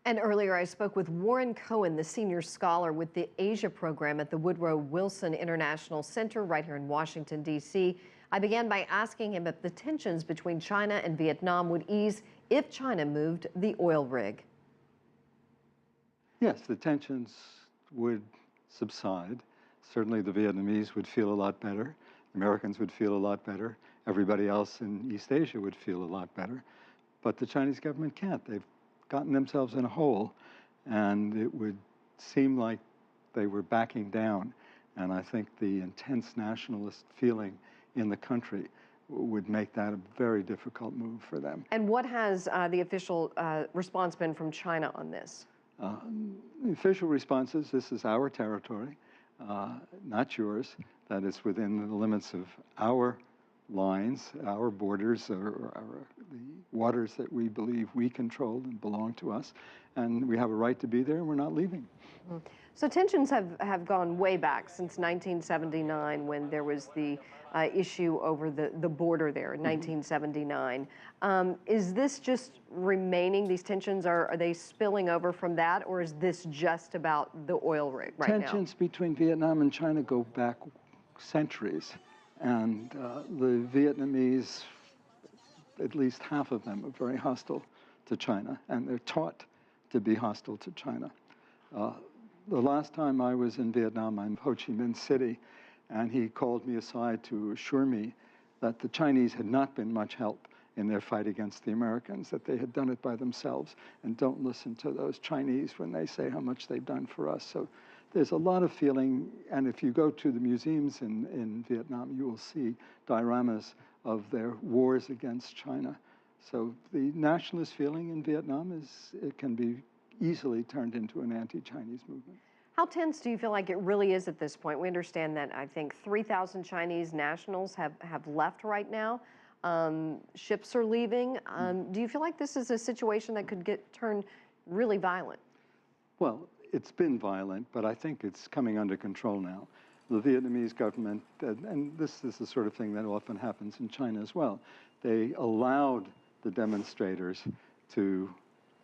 And earlier I spoke with Warren Cohen, the senior scholar with the Asieh program at the Woodrow Wilson International Center right here in Washington, D.C. I began by asking him if the tensions between China and Vietnam would ease if China moved the oil rig. Yes, the tensions would subside. Certainly the Vietnamese would feel a lot better. The Americans would feel a lot better. Everybody else in East Asia would feel a lot better. But the Chinese government can't. They've gotten themselves in a hole, and it would seem like they were backing down. And I think the intense nationalist feeling in the country would make that a very difficult move for them. And what has the official response been from China on this? The official response is, this is our territory, not yours. That is within the limits of our lines, our borders, or the waters that we believe we control and belong to us. And we have a right to be there, and we're not leaving. So tensions have gone way back since 1979, when there was the issue over the border there in 1979. Is this just remaining, these tensions, are they spilling over from that, or is this just about the oil rig right now? Tensions between Vietnam and China go back centuries. And the Vietnamese, at least half of them, are very hostile to China, and they're taught to be hostile to China. The last time I was in Vietnam, I'm in Ho Chi Minh City, and he called me aside to assure me that the Chinese had not been much help in their fight against the Americans, that they had done it by themselves, and don't listen to those Chinese when they say how much they've done for us. So there's a lot of feeling, and if you go to the museums in Vietnam, you will see dioramas of their wars against China. So the nationalist feeling in Vietnam it can be easily turned into an anti-Chinese movement. How tense do you feel like it really is at this point? We understand that I think 3,000 Chinese nationals have left right now. Ships are leaving. Do you feel like this is a situation that could get turned really violent? Well, it's been violent, but I think it's coming under control now. The Vietnamese government, and this is the sort of thing that often happens in China as well, they allowed the demonstrators to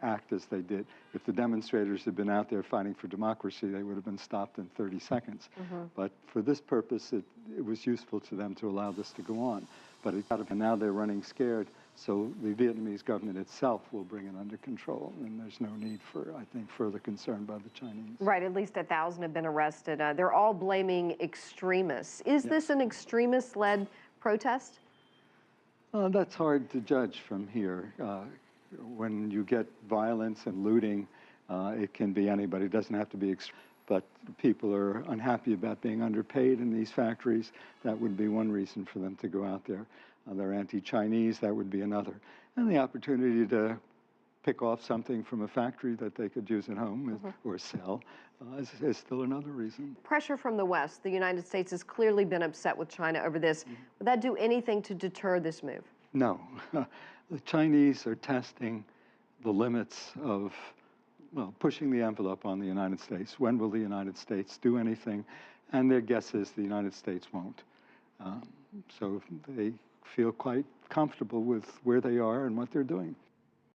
act as they did. If the demonstrators had been out there fighting for democracy, they would have been stopped in 30 seconds. But for this purpose, it was useful to them to allow this to go on. But and now they're running scared, so the Vietnamese government itself will bring it under control, and there's no need for, I think, further concern by the Chinese. Right, at least 1,000 have been arrested. They're all blaming extremists. Is this an extremist-led protest? That's hard to judge from here. When you get violence and looting, it can be anybody. It doesn't have to be extreme. But people are unhappy about being underpaid in these factories. That would be one reason for them to go out there. They're anti-Chinese, that would be another. And the opportunity to pick off something from a factory that they could use at home or sell is still another reason. Pressure from the West. The United States has clearly been upset with China over this. Would that do anything to deter this move? No. The Chinese are testing the limits of, well, pushing the envelope on the United States. When will the United States do anything? And their guess is the United States won't. So they feel quite comfortable with where they are and what they're doing.